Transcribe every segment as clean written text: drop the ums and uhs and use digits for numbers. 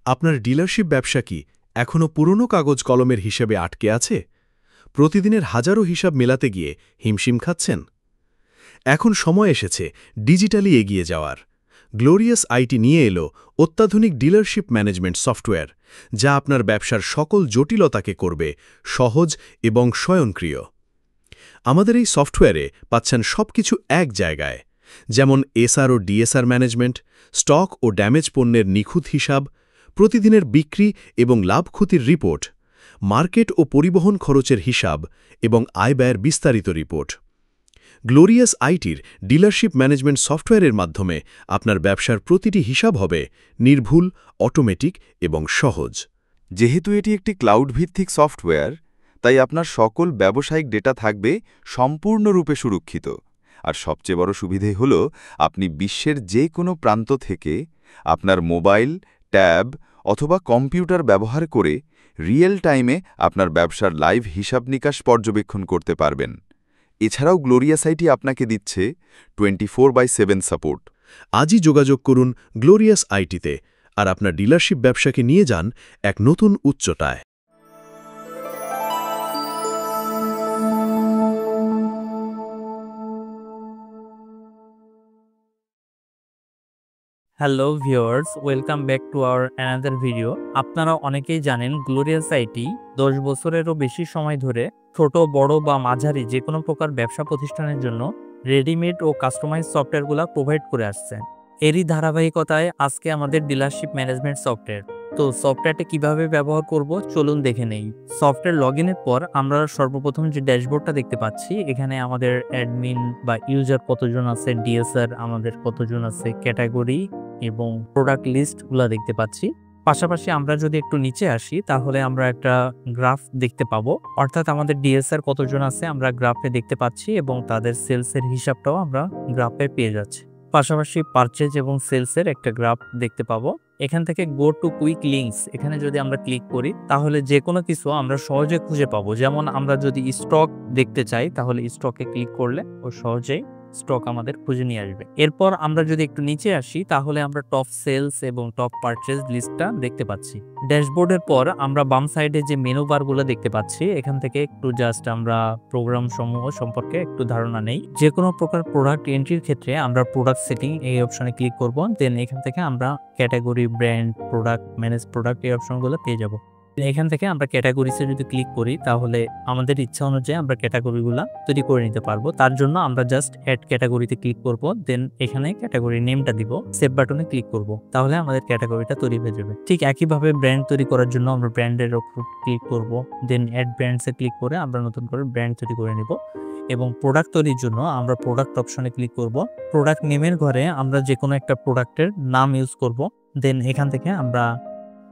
আপনার ডিলারশিপ ব্যবসা কি এখনও পুরনো কাগজ কলমের হিসেবে আটকে আছে? প্রতিদিনের হাজারো হিসাব মেলাতে গিয়ে হিমশিম খাচ্ছেন? এখন সময় এসেছে ডিজিটালি এগিয়ে যাওয়ার। গ্লোরিয়াস আইটি নিয়ে এলো অত্যাধুনিক ডিলারশিপ ম্যানেজমেন্ট সফটওয়্যার, যা আপনার ব্যবসার সকল জটিলতাকে করবে সহজ এবং স্বয়ংক্রিয়। আমাদের এই সফটওয়্যারে পাচ্ছেন সবকিছু এক জায়গায়, যেমন এসআর ও ডিএসআর ম্যানেজমেন্ট, স্টক ও ড্যামেজ পণ্যের নিখুঁত হিসাব, প্রতিদিনের বিক্রি এবং লাভ ক্ষতির রিপোর্ট, মার্কেট ও পরিবহন খরচের হিসাব এবং আয়-ব্যয়ের বিস্তারিত রিপোর্ট। গ্লোরিয়াস আইটির ডিলারশিপ ম্যানেজমেন্ট সফটওয়্যারের মাধ্যমে আপনার ব্যবসার প্রতিটি হিসাব হবে নির্ভুল, অটোমেটিক এবং সহজ। যেহেতু এটি একটি ক্লাউড ভিত্তিক সফটওয়্যার, তাই আপনার সকল ব্যবসায়িক ডেটা থাকবে সম্পূর্ণরূপে সুরক্ষিত। আর সবচেয়ে বড় সুবিধে হল আপনি বিশ্বের যে কোনো প্রান্ত থেকে আপনার মোবাইল, ট্যাব অথবা কম্পিউটার ব্যবহার করে রিয়েল টাইমে আপনার ব্যবসার লাইভ হিসাব নিকাশ পর্যবেক্ষণ করতে পারবেন। এছাড়াও গ্লোরিয়াস আইটি আপনাকে দিচ্ছে 24/7 সাপোর্ট। আজই যোগাযোগ করুন গ্লোরিয়াস আইটিতে আর আপনার ডিলারশিপ ব্যবসাকে নিয়ে যান এক নতুন উচ্চতায়। Hello viewers, welcome back to our another video. আপনারা অনেকেই জানেন গ্লোরিয়াস আইটি 10 বছরেরও বেশি সময় ধরে ছোট, বড় বা মাঝারি যে কোনো প্রকার ব্যবসা প্রতিষ্ঠানের জন্য রেডিমেড ও কাস্টমাইজ সফটওয়্যারগুলো প্রোভাইড করে আসছে। এরই ধারাবাহিকতায় আজকে আমাদের ডিলারশিপ ম্যানেজমেন্ট সফটওয়্যার। তো সফটওয়্যারটা কিভাবে ব্যবহার করব চলুন দেখে নেই। সফটওয়্যার লগইনের পর আমরা সর্বপ্রথম যে ড্যাশবোর্ডটা দেখতে পাচ্ছি, এখানে আমাদের অ্যাডমিন বা ইউজার কতজন আছে, ডিএসআর আমাদের কতজন আছে, ক্যাটাগরি এবং প্রোডাক্ট লিস্টগুলো দেখতে পাচ্ছি। পাশাপাশি আমরা যদি একটু নিচে আসি তাহলে আমরা একটা গ্রাফ দেখতে পাবো, অর্থাৎ আমাদের ডিএসআর কতজন আছে আমরা গ্রাফে দেখতে পাচ্ছি এবং তাদের সেলসের হিসাবটাও আমরা গ্রাফে পেয়ে যাচ্ছি। পাশাপাশি পারচেজ এবং সেলসের একটা গ্রাফ দেখতে পাবো। এখান থেকে গো টু কুইক লিঙ্কস, এখানে যদি আমরা ক্লিক করি তাহলে যে কোনো কিছু আমরা সহজে খুঁজে পাবো। যেমন আমরা যদি স্টক দেখতে চাই তাহলে স্টকে ক্লিক করলে ও সহজেই স্টক আমাদের খুঁজে নিয়ে আসবে। এরপর আমরা যদি একটু নিচে আসি তাহলে আমরা টপ সেলস এবং টপ পারচেজ লিস্টটা দেখতে পাচ্ছি। ড্যাশবোর্ডের পর আমরা বাম সাইডে যে মেনু বারগুলো দেখতে পাচ্ছি, এখান থেকে একটু জাস্ট আমরা প্রোগ্রাম সমূহ সম্পর্কে একটু ধারণা নেই। যে কোনো প্রকার প্রোডাক্ট এন্ট্রির ক্ষেত্রে আমরা প্রোডাক্ট সেটিং এই অপশনে ক্লিক করব। দেন এখান থেকে আমরা category, brand, product, manage product এই অপশনগুলো পেয়ে যাব। এখান থেকে আমরা ক্যাটাগরিসে যদি ক্লিক করি তাহলে আমাদের ইচ্ছা অনুযায়ী আমরা ক্যাটাগরিগুলো তৈরি করে নিতে পারবো। তার জন্য আমরা জাস্ট অ্যাড ক্যাটাগরিতে ক্লিক করব, দেন এখানে ক্যাটাগরি নেমটা দিব, সেভ বাটনে ক্লিক করব, তাহলে আমাদের ক্যাটাগরিটা তৈরি হয়ে যাবে। ঠিক একইভাবে ব্র্যান্ড তৈরি করার জন্য আমরা ব্র্যান্ডের উপর ক্লিক করব, দেন অ্যাড ব্র্যান্ডসে ক্লিক করে আমরা নতুন করে ব্র্যান্ড তৈরি করে নিব। এবং প্রোডাক্ট তৈরির জন্য আমরা প্রোডাক্ট অপশনে ক্লিক করব। প্রোডাক্ট নেমের ঘরে আমরা যে কোনো একটা প্রোডাক্টের নাম ইউজ করব, দেন এখান থেকে আমরা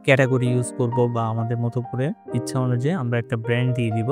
ক্যাটাগরি ইউজ করব বা আমাদের মতো করে ইচ্ছা অনুযায়ী আমরা একটা ব্র্যান্ড দিয়ে দিব।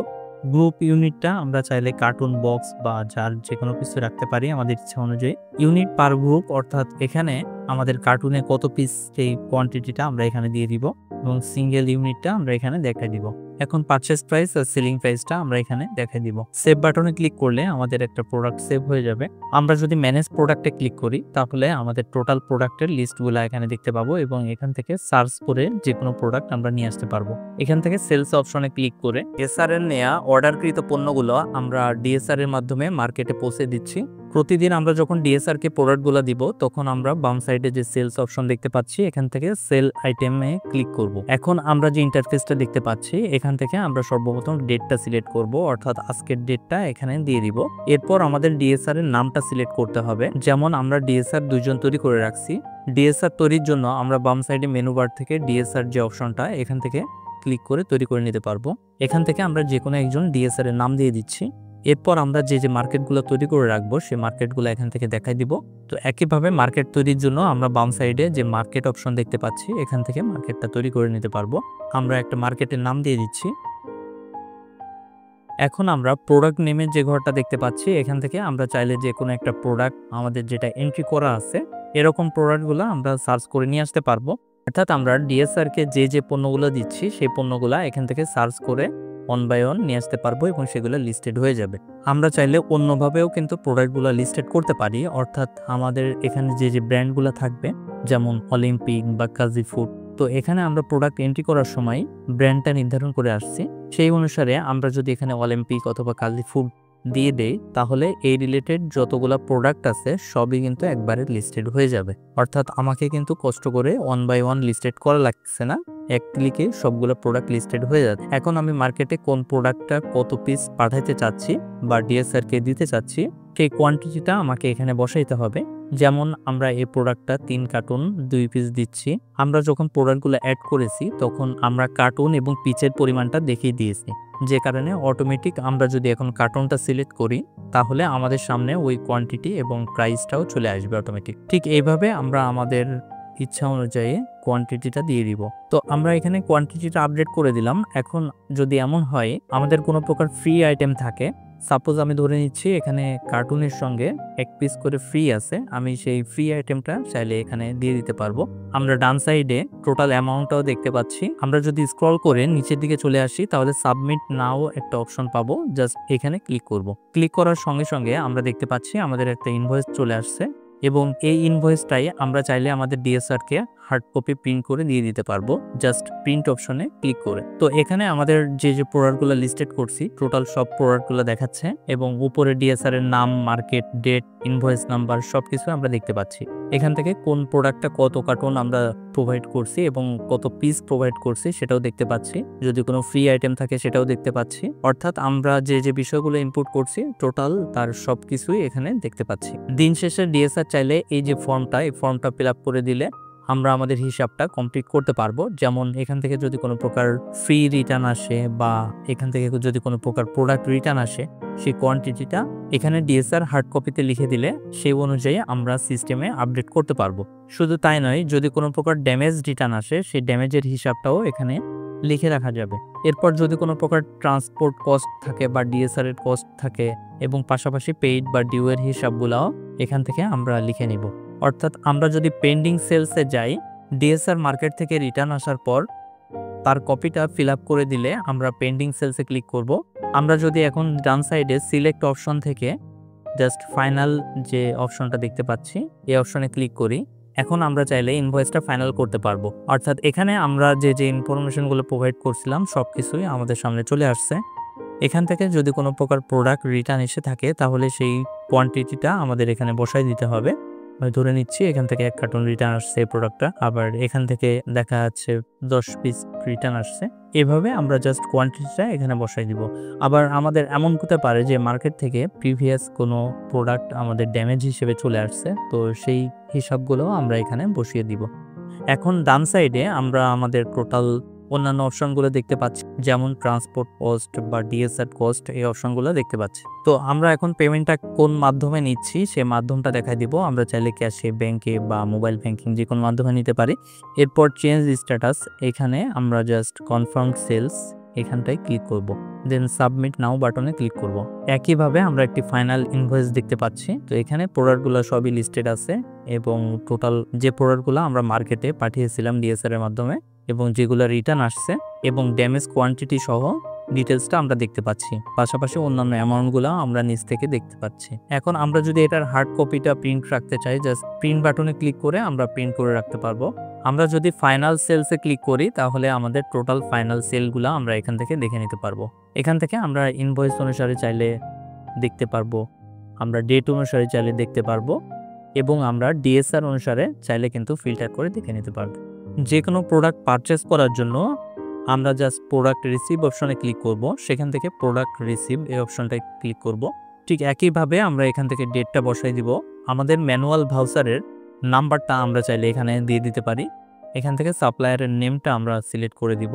গ্রুপ ইউনিটটা আমরা চাইলে কার্টুন বক্স বা যার যে কোনো কিছু রাখতে পারি আমাদের ইচ্ছা অনুযায়ী। ইউনিট পার গ্রুপ, অর্থাৎ এখানে আমাদের কার্টুনে কত পিস সেই কোয়ান্টিটিটা আমরা এখানে দিয়ে দিব এবং সিঙ্গেল ইউনিটটা আমরা এখানে দেখাই দিব। এখন পারচেজ প্রাইস আর সেলিং প্রাইসটা আমরা এখানে দেখাই দিব। সেভ বাটনে ক্লিক করলে আমাদের একটা প্রোডাক্ট সেভ হয়ে যাবে। আমরা যদি ম্যানেজ প্রোডাক্টে ক্লিক করি তাহলে আমাদের টোটাল প্রোডাক্টের লিস্টগুলো এখানে দেখতে পাবো এবং এখান থেকে সার্চ করে যে কোনো প্রোডাক্ট আমরা নিয়ে আসতে পারবো। এখান থেকে সেলস অপশনে ক্লিক করে এসআর এর নেয়া অর্ডারকৃত পণ্যগুলো আমরা ডিএসআর এর মাধ্যমে মার্কেটে পৌঁছে দিচ্ছি। প্রতিদিন আমরা যখন ডিএসআর কে প্রোডাক্টগুলো দিব তখন আমরা বাম সাইডে যে সেলস অপশন দেখতে পাচ্ছি এখান থেকে সেল আইটেমে ক্লিক করব। এখন আমরা যে ইন্টারফেসটা দেখতে পাচ্ছি এখান থেকে আমরা সর্বপ্রথম ডেটটা সিলেক্ট করব, অর্থাৎ আজকের ডেটটা এখানে দিয়ে দিব। এরপর আমাদের ডিএসআর এর নামটা সিলেক্ট করতে হবে। যেমন আমরা ডিএসআর 2 জন তৈরি করে রাখছি। ডিএসআর তৈরির জন্য আমরা বাম সাইডে মেনু বার থেকে ডিএসআর যে অপশনটা এখান থেকে ক্লিক করে তৈরি করে নিতে পারবো। এখান থেকে আমরা যে কোনো একজন ডিএসআর এর নাম দিয়ে দিচ্ছি। এরপর আমরা যে মার্কেটগুলো তৈরি করে রাখবো সেই মার্কেটগুলো এখান থেকে দেখাই দিব। তো একইভাবে মার্কেট তৈরির জন্য আমরা বাম সাইডে যে মার্কেট অপশন দেখতে পাচ্ছি এখান থেকে মার্কেটটা তৈরি করে নিতে পারবো। আমরা একটা মার্কেটের নাম দিয়ে দিচ্ছি। এখন আমরা প্রোডাক্ট নেমের যে ঘরটা দেখতে পাচ্ছি এখান থেকে আমরা চাইলে যে কোনো একটা প্রোডাক্ট আমাদের যেটা এন্ট্রি করা আছে এরকম প্রোডাক্টগুলো আমরা সার্চ করে নিয়ে আসতে পারবো। অর্থাৎ আমরা ডিএসআর কে যে পণ্যগুলো দিচ্ছি সেই পণ্যগুলো এখান থেকে সার্চ করে অন বাই অন নিয়ে আসতে পারবো এবং সেগুলো লিস্টেড হয়ে যাবে। আমরা চাইলে অন্যভাবেও কিন্তু প্রোডাক্টগুলো লিস্টেড করতে পারি, অর্থাৎ আমাদের এখানে যে ব্র্যান্ডগুলো থাকবে যেমন অলিম্পিক বা কাজী ফুড তো এখানে আমরা প্রোডাক্ট এন্ট্রি করার সময় ব্র্যান্ডটা নির্ধারণ করে আসছি। সেই অনুসারে আমরা যদি এখানে অলিম্পিক অথবা কাজী ফুড দিয়ে দেই তাহলে এই রিলেটেড যতগুলা প্রোডাক্ট আছে সবই কিন্তু একবারে লিস্টেড হয়ে যাবে। অর্থাৎ আমাকে কিন্তু কষ্ট করে 1 বাই 1 লিস্টেড করা লাগছে না, এক ক্লিকে সবগুলো প্রোডাক্ট লিস্টেড হয়ে যাবে। এখন আমি মার্কেটে কোন প্রোডাক্টটা কত পিস পাঠাইতে চাচ্ছি বা ডিএসআরকে দিতে চাচ্ছি সেই কোয়ান্টিটিটা আমাকে এখানে বসাইতে হবে। যেমন আমরা এই প্রোডাক্টটা 3 কার্টুন 2 পিস দিচ্ছি। আমরা যখন প্রোডাক্টগুলো অ্যাড করেছি তখন আমরা কার্টুন এবং পিচের পরিমাণটা দেখিয়ে দিয়েছি, যে কারণে অটোমেটিক আমরা যদি এখন কার্টুনটা সিলেক্ট করি তাহলে আমাদের সামনে ওই কোয়ান্টিটি এবং প্রাইসটাও চলে আসবে অটোমেটিক। ঠিক এইভাবে আমরা আমাদের ইচ্ছা অনুযায়ী কোয়ান্টিটিটা দিয়ে দিব। তো আমরা এখানে কোয়ান্টিটিটা আপডেট করে দিলাম। এখন যদি এমন হয় আমাদের কোনো প্রকার ফ্রি আইটেম থাকে, সাপোজ আমি ধরে নিচ্ছি এখানে কার্টুনের সঙ্গে 1 পিস করে ফ্রি আছে, আমি সেই ফ্রি আইটেমটা চাইলে এখানে দিয়ে দিতে পারবো। আমরা ডান সাইডে টোটাল অ্যামাউন্টটাও দেখতে পাচ্ছি। আমরা যদি স্ক্রল করে নিচের দিকে চলে আসি তাহলে সাবমিট নাও একটা অপশন পাবো, জাস্ট এখানে ক্লিক করব। ক্লিক করার সঙ্গে সঙ্গে আমরা দেখতে পাচ্ছি আমাদের একটা ইনভয়েস চলে আসছে এবং এই ইনভয়েসটাই আমরা চাইলে আমাদের ডিএসআরকে হার্ড কপি প্রিন্ট করে দিয়ে দিতে পারবো, জাস্ট প্রিন্ট অপশনে ক্লিক করে। তো এখানে আমাদের যে প্রোডাক্টগুলো লিস্টেড করছি টোটাল সব প্রোডাক্টগুলো দেখাচ্ছে এবং উপরে ডিএসআর এর নাম, মার্কেট, ডেট, ইনভয়েস নাম্বার সবকিছু আমরা দেখতে পাচ্ছি। এখান থেকে কোন প্রোডাক্টটা কত কার্টুন আমরা প্রোভাইড করছি এবং কত পিস প্রোভাইড করছি সেটাও দেখতে পাচ্ছি। যদি কোনো ফ্রি আইটেম থাকে সেটাও দেখতে পাচ্ছি। অর্থাৎ আমরা যে বিষয়গুলো ইনপুট করছি টোটাল তার সবকিছুই এখানে দেখতে পাচ্ছি। দিন শেষে ডিএসআর চাইলে এই যে ফর্মটা, এই ফর্মটা ফিল আপ করে দিলে আমরা আমাদের হিসাবটা কমপ্লিট করতে পারবো। যেমন এখান থেকে যদি কোনো প্রকার ফ্রি রিটার্ন আসে বা এখান থেকে যদি কোনো প্রকার প্রোডাক্ট রিটার্ন আসে সেই কোয়ান্টিটিটা এখানে ডিএসআর হার্ড কপিতে লিখে দিলে সেই অনুযায়ী আমরা সিস্টেমে আপডেট করতে পারবো। শুধু তাই নয়, যদি কোনো প্রকার ড্যামেজ রিটার্ন আসে সেই ড্যামেজের হিসাবটাও এখানে লিখে রাখা যাবে। এরপর যদি কোনো প্রকার ট্রান্সপোর্ট কস্ট থাকে বা ডিএসআর এর কস্ট থাকে এবং পাশাপাশি পেইড বা ডিউ এর হিসাবগুলোও এখান থেকে আমরা লিখে নিব। অর্থাৎ আমরা যদি পেন্ডিং সেলসে যাই, ডিএসআর মার্কেট থেকে রিটার্ন আসার পর তার কপিটা ফিল আপ করে দিলে আমরা পেন্ডিং সেলসে ক্লিক করব। আমরা যদি এখন ডান সাইডে সিলেক্ট অপশন থেকে জাস্ট ফাইনাল যে অপশনটা দেখতে পাচ্ছি এই অপশনে ক্লিক করি, এখন আমরা চাইলে ইনভয়েসটা ফাইনাল করতে পারবো। অর্থাৎ এখানে আমরা যে ইনফরমেশনগুলো প্রোভাইড করছিলাম সব কিছুই আমাদের সামনে চলে আসছে। এখান থেকে যদি কোনো প্রকার প্রোডাক্ট রিটার্ন এসে থাকে তাহলে সেই কোয়ান্টিটিটা আমাদের এখানে বসাই দিতে হবে। ধরে নিচ্ছি এখান থেকে 1 কার্টুন রিটার্ন আসছে এই প্রোডাক্টটা, আবার এখান থেকে দেখা যাচ্ছে 10 পিস রিটার্ন আসছে। এভাবে আমরা জাস্ট কোয়ান্টিটিটা এখানে বসাই দিব। আবার আমাদের এমন হতে পারে যে মার্কেট থেকে প্রিভিয়াস কোনো প্রোডাক্ট আমাদের ড্যামেজ হিসেবে চলে আসছে, তো সেই হিসাবগুলো আমরা এখানে বসিয়ে দিব। এখন ডান সাইডে আমরা আমাদের টোটাল অন্যান্য অপশনগুলো দেখতে পাচ্ছি, যেমন ট্রান্সপোর্ট কস্ট বা ডিএসআর কস্ট, এই অপশনগুলো দেখতে পাচ্ছি। তো আমরা এখন পেমেন্টটা কোন মাধ্যমে নিচ্ছি সেই মাধ্যমটা দেখাই দিব। আমরা চাইলে ক্যাশে, ব্যাংকে বা মোবাইল ব্যাংকিং যে কোনো মাধ্যমে নিতে পারি। এরপর চেঞ্জ স্ট্যাটাস, এখানে আমরা জাস্ট কনফার্ম সেলস এখানটায় ক্লিক করব, দেন সাবমিট নাও বাটনে ক্লিক করব। একইভাবে আমরা একটি ফাইনাল ইনভয়েস দেখতে পাচ্ছি। তো এখানে প্রোডাক্টগুলো সবই লিস্টেড আছে এবং টোটাল যে প্রোডাক্টগুলো আমরা মার্কেটে পাঠিয়েছিলাম ডিএসআর এর মাধ্যমে এবং যেগুলো রিটার্ন আসছে এবং ড্যামেজ কোয়ান্টিটি সহ ডিটেলসটা আমরা দেখতে পাচ্ছি। পাশাপাশি অন্যান্য অ্যামাউন্টগুলো আমরা নিচ থেকে দেখতে পাচ্ছি। এখন আমরা যদি এটার হার্ড কপিটা প্রিন্ট রাখতে চাই, জাস্ট প্রিন্ট বাটনে ক্লিক করে আমরা প্রিন্ট করে রাখতে পারবো। আমরা যদি ফাইনাল সেলসে ক্লিক করি তাহলে আমাদের টোটাল ফাইনাল সেলগুলো আমরা এখান থেকে দেখে নিতে পারবো। এখান থেকে আমরা ইনভয়েস অনুসারে চাইলে দেখতে পারবো, আমরা ডেট অনুসারে চাইলে দেখতে পারবো এবং আমরা ডিএসআর অনুসারে চাইলে কিন্তু ফিল্টার করে দেখে নিতে পারবো। যে কোনো প্রোডাক্ট পারচেস করার জন্য আমরা জাস্ট প্রোডাক্ট রিসিভ অপশনে ক্লিক করব, সেখান থেকে প্রোডাক্ট রিসিভ এই অপশনটায় ক্লিক করব। ঠিক একইভাবে আমরা এখান থেকে ডেটটা বসাই দিব। আমাদের ম্যানুয়াল ভাউচারের নাম্বারটা আমরা চাইলে এখানে দিয়ে দিতে পারি। এখান থেকে সাপ্লায়ারের নেমটা আমরা সিলেক্ট করে দিব,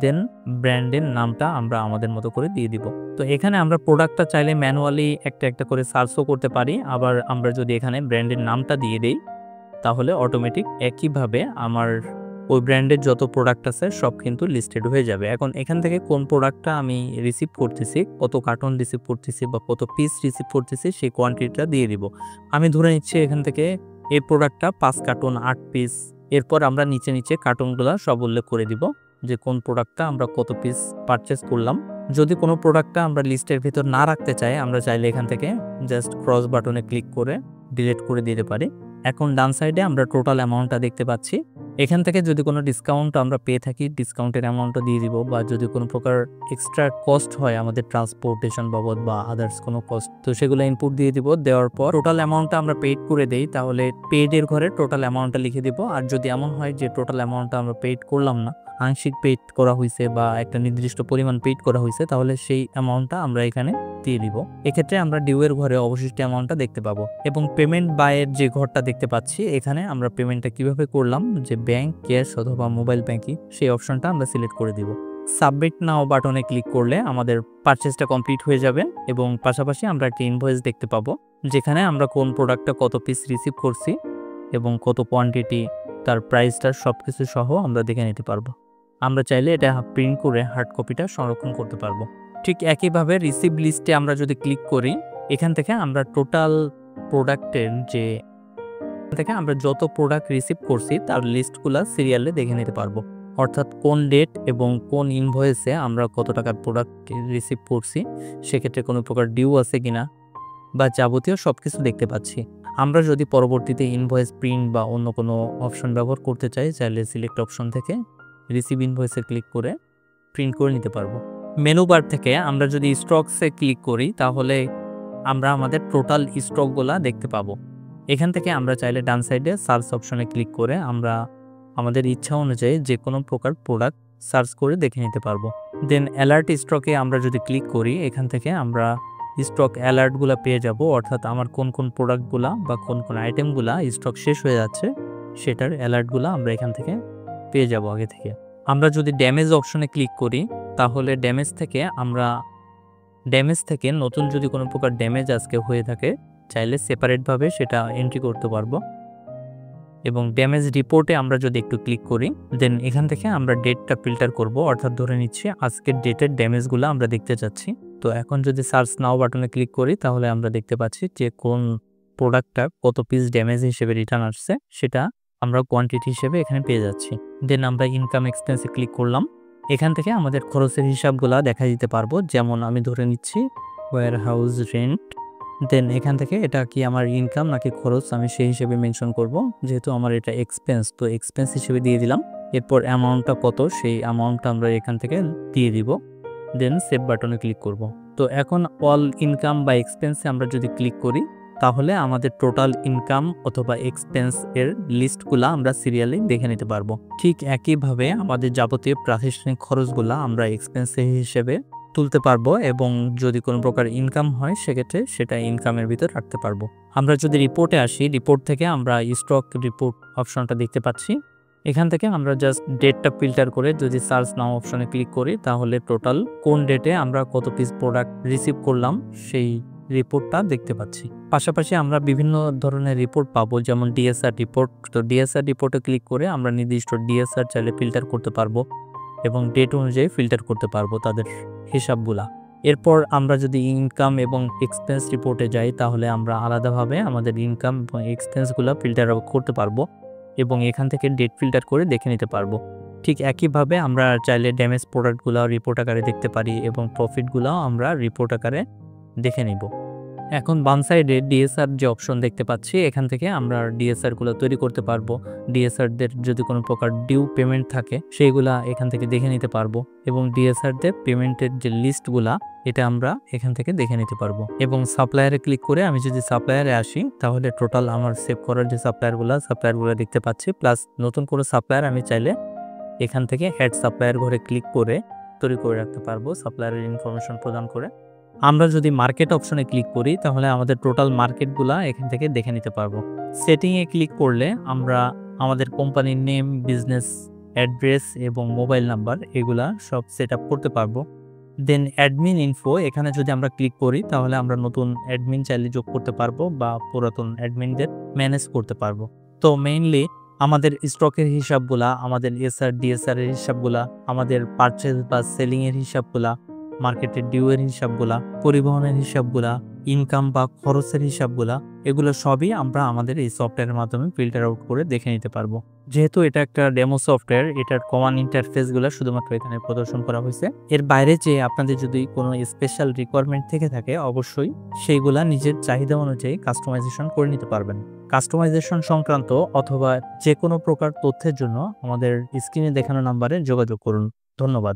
দেন ব্র্যান্ডের নামটা আমরা আমাদের মতো করে দিয়ে দিব। তো এখানে আমরা প্রোডাক্টটা চাইলে ম্যানুয়ালি একটা করে সার্চও করতে পারি। আবার আমরা যদি এখানে ব্র্যান্ডের নামটা দিয়ে দিই তাহলে অটোমেটিক একইভাবে আমার ওই ব্র্যান্ডের যত প্রোডাক্ট আছে সব কিন্তু লিস্টেড হয়ে যাবে। এখন এখান থেকে কোন প্রোডাক্টটা আমি রিসিভ করতেছি, কত কার্টন রিসিভ করতেছি বা কত পিস রিসিভ করতেছি সেই কোয়ান্টিটিটা দিয়ে দিব। আমি ধরে নিচ্ছি এখান থেকে এই প্রোডাক্টটা 5 কার্টন 8 পিস। এরপর আমরা নিচে কার্টনগুলো সব উল্লেখ করে দিব যে কোন প্রোডাক্টটা আমরা কত পিস পারচেস করলাম। যদি কোনো প্রোডাক্টটা আমরা লিস্টের ভিতর না রাখতে চাই আমরা চাইলে এখান থেকে জাস্ট ক্রস বাটনে ক্লিক করে ডিলিট করে দিতে পারি। এখন ডান সাইডে আমরা টোটাল অ্যামাউন্টটা দেখতে পাচ্ছি। এখান থেকে যদি কোনো ডিসকাউন্ট আমরা পেয়ে থাকি ডিসকাউন্টের অ্যামাউন্টটা দিয়ে দিব, বা যদি কোনো প্রকার এক্সট্রা কস্ট হয় আমাদের ট্রান্সপোর্টেশন বাবদ বা আদার্স কোনো কস্ট, তো সেগুলো ইনপুট দিয়ে দিব। দেওয়ার পর টোটাল অ্যামাউন্টটা আমরা পেইড করে দেই, তাহলে পেইডের ঘরে টোটাল অ্যামাউন্টটা লিখে দিব। আর যদি এমন হয় যে টোটাল অ্যামাউন্টটা আমরা পেইড করলাম না, আংশিক পেইড করা হয়েছে বা একটা নির্দিষ্ট পরিমাণ পেইড করা হয়েছে, তাহলে সেই অ্যামাউন্টটা আমরা এখানে দিয়ে দিব। এক্ষেত্রে আমরা ডিউ এর ঘরে অবশিষ্ট অ্যামাউন্টটা দেখতে পাবো। এবং পেমেন্ট বাইয়ের যে ঘরটা দেখতে পাচ্ছি, এখানে আমরা পেমেন্টটা কিভাবে করলাম, যে ব্যাংক, ক্যাশ অথবা মোবাইল ব্যাংকিং, সেই অপশনটা আমরা সিলেক্ট করে দিব। সাবমিট নাও বাটনে ক্লিক করলে আমাদের পারচেসটা কমপ্লিট হয়ে যাবে এবং পাশাপাশি আমরা একটা ইনভয়েস দেখতে পাবো, যেখানে আমরা কোন প্রোডাক্টটা কত পিস রিসিভ করছি এবং কত কোয়ান্টিটি, তার প্রাইসটা সব কিছু সহ আমরা দেখে নিতে পারবো। আমরা চাইলে এটা প্রিন্ট করে হার্ড কপিটা সংরক্ষণ করতে পারবো। ঠিক একইভাবে রিসিভ লিস্টে আমরা যদি ক্লিক করি, এখান থেকে আমরা টোটাল প্রোডাক্টের থেকে আমরা যত প্রোডাক্ট রিসিভ করছি তার লিস্টগুলো সিরিয়ালে দেখে নিতে পারবো। অর্থাৎ কোন ডেট এবং কোন ইনভয়েসে আমরা কত টাকার প্রোডাক্ট রিসিভ করছি, সেক্ষেত্রে কোনো প্রকার ডিউ আছে কিনা বা যাবতীয় সব কিছু দেখতে পাচ্ছি। আমরা যদি পরবর্তীতে ইনভয়েস প্রিন্ট বা অন্য কোনো অপশন ব্যবহার করতে চাই, চাইলে সিলেক্ট অপশন থেকে রিসিভ ইনভয়েসে ক্লিক করে প্রিন্ট করে নিতে পারবো। মেনু বার থেকে আমরা যদি স্টকসে ক্লিক করি, তাহলে আমরা আমাদের টোটাল স্টকগুলা দেখতে পাবো। এখান থেকে আমরা চাইলে ডান সাইডে সার্চ অপশনে ক্লিক করে আমরা আমাদের ইচ্ছা অনুযায়ী যে কোনো প্রকার প্রোডাক্ট সার্চ করে দেখে নিতে পারবো। দেন অ্যালার্ট স্টকে আমরা যদি ক্লিক করি, এখান থেকে আমরা স্টক অ্যালার্টগুলো পেয়ে যাব। অর্থাৎ আমার কোন কোন প্রোডাক্টগুলা বা কোন কোন আইটেমগুলা স্টক শেষ হয়ে যাচ্ছে, সেটার অ্যালার্টগুলো আমরা এখান থেকে পেয়ে যাব আগে থেকে। আমরা যদি ড্যামেজ অপশনে ক্লিক করি, তাহলে ড্যামেজ থেকে নতুন যদি কোনো প্রকার ড্যামেজ আজকে হয়ে থাকে, চাইলে সেপারেটভাবে সেটা এন্ট্রি করতে পারবো। এবং ড্যামেজ রিপোর্টে আমরা যদি একটু ক্লিক করি, দেন এখান থেকে আমরা ডেটটা ফিল্টার করব। অর্থাৎ ধরে নিচ্ছি আজকের ডেটের ড্যামেজগুলো আমরা দেখতে চাচ্ছি। তো এখন যদি সার্চ নাও বাটনে ক্লিক করি, তাহলে আমরা দেখতে পাচ্ছি যে কোন প্রোডাক্টটা কত পিস ড্যামেজ হিসেবে রিটার্ন আসছে, সেটা আমরা কোয়ান্টিটি হিসেবে এখানে পেয়ে যাচ্ছি। দেন আমরা ইনকাম এক্সপেন্সে ক্লিক করলাম। এখান থেকে আমাদের খরচের হিসাবগুলো দেখা দিতে পারবো। যেমন আমি ধরে নিচ্ছি ওয়্যার হাউস রেন্ট, দেন এখান থেকে এটা কি আমার ইনকাম নাকি খরচ আমি সেই হিসেবে মেনশন করব। যেহেতু আমার এটা এক্সপেন্স, তো এক্সপেন্স হিসেবে দিয়ে দিলাম। এরপর অ্যামাউন্টটা কত, সেই অ্যামাউন্টটা আমরা এখান থেকে দিয়ে দিব। দেন সেভ বাটনে ক্লিক করব। তো এখন অল ইনকাম বা এক্সপেন্সে আমরা যদি ক্লিক করি, তাহলে আমাদের টোটাল ইনকাম অথবা এক্সপেন্স এর লিস্টগুলা আমরা সিরিয়ালি দেখে নিতে পারবো। ঠিক একইভাবে আমাদের যাবতীয় প্রাতিষ্ঠানিক খরচগুলা আমরা এক্সপেন্স হিসেবে তুলতে পারবো এবং যদি কোনো প্রকার ইনকাম হয় সেক্ষেত্রে সেটা ইনকামের ভিতর রাখতে পারবো। আমরা যদি রিপোর্টে আসি, রিপোর্ট থেকে আমরা স্টক রিপোর্ট অপশনটা দেখতে পাচ্ছি। এখান থেকে আমরা জাস্ট ডেটটা ফিল্টার করে যদি সার্চ নাও অপশনে ক্লিক করি, তাহলে টোটাল কোন ডেটে আমরা কত পিস প্রোডাক্ট রিসিভ করলাম সেই রিপোর্টটা দেখতে পাচ্ছি। পাশাপাশি আমরা বিভিন্ন ধরনের রিপোর্ট পাবো, যেমন ডিএসআর রিপোর্ট। তো ডিএসআর রিপোর্টে ক্লিক করে আমরা নির্দিষ্ট ডিএসআর চাইলে ফিল্টার করতে পারবো এবং ডেট অনুযায়ী ফিল্টার করতে পারবো তাদের হিসাবগুলা। এরপর আমরা যদি ইনকাম এবং এক্সপেন্স রিপোর্টে যাই, তাহলে আমরা আলাদাভাবে আমাদের ইনকাম এবং এক্সপেন্সগুলো ফিল্টার করতে পারবো এবং এখান থেকে ডেট ফিল্টার করে দেখে নিতে পারবো। ঠিক একইভাবে আমরা চাইলে ড্যামেজ প্রোডাক্টগুলো রিপোর্ট আকারে দেখতে পারি এবং প্রফিটগুলোও আমরা রিপোর্ট আকারে দেখে নিব। এখন বাম সাইডে ডিএসআর যে অপশন দেখতে পাচ্ছি, এখান থেকে আমরা ডিএসআরগুলো তৈরি করতে পারবো। ডিএসআরদের যদি কোনো প্রকার ডিউ পেমেন্ট থাকে, সেইগুলা এখান থেকে দেখে নিতে পারবো এবং ডিএসআরদের পেমেন্টের যে লিস্টগুলা, এটা আমরা এখান থেকে দেখে নিতে পারবো। এবং সাপ্লায়ারে ক্লিক করে আমি যদি সাপ্লায়ারে আসি, তাহলে টোটাল আমার সেভ করার যে সাপ্লায়ারগুলো দেখতে পাচ্ছি। প্লাস নতুন কোনো সাপ্লায়ার আমি চাইলে এখান থেকে অ্যাড সাপ্লায়ার ঘরে ক্লিক করে তৈরি করে রাখতে পারবো, সাপ্লায়ারের ইনফরমেশন প্রদান করে। আমরা যদি মার্কেট অপশনে ক্লিক করি, তাহলে আমাদের টোটাল মার্কেটগুলা এখান থেকে দেখে নিতে পারবো। সেটিংয়ে ক্লিক করলে আমরা আমাদের কোম্পানির নেম, বিজনেস অ্যাড্রেস এবং মোবাইল নাম্বার এগুলা সব সেট আপ করতে পারবো। দেন অ্যাডমিন ইনফো, এখানে যদি আমরা ক্লিক করি, তাহলে আমরা নতুন অ্যাডমিন চাইলে যোগ করতে পারবো বা পুরাতন অ্যাডমিনদের ম্যানেজ করতে পারবো। তো মেইনলি আমাদের স্টকের হিসাবগুলা, আমাদের এসআর ডিএসআর এর হিসাবগুলা, আমাদের পারচেজ বা সেলিং এর হিসাবগুলা, মার্কেটের ডিউ এর হিসাবগুলা, পরিবহনের হিসাবগুলা, ইনকাম বা খরচের হিসাবগুলা, এগুলো সবই আমরা আমাদের এই সফটওয়্যারের মাধ্যমে ফিল্টার আউট করে দেখে নিতে পারবো। যেহেতু এটা একটা ডেমো সফটওয়্যার, এটার কমান্ড ইন্টারফেসগুলো শুধুমাত্র এখানে প্রদর্শন করা হয়েছে। এর বাইরে যে আপনাদের যদি কোনো স্পেশাল রিকোয়ারমেন্ট থেকে থাকে, অবশ্যই সেইগুলা নিজের চাহিদা অনুযায়ী কাস্টমাইজেশন করে নিতে পারবেন। কাস্টমাইজেশন সংক্রান্ত অথবা যে কোনো প্রকার তথ্যের জন্য আমাদের স্ক্রিনে দেখানো নাম্বারে যোগাযোগ করুন। ধন্যবাদ।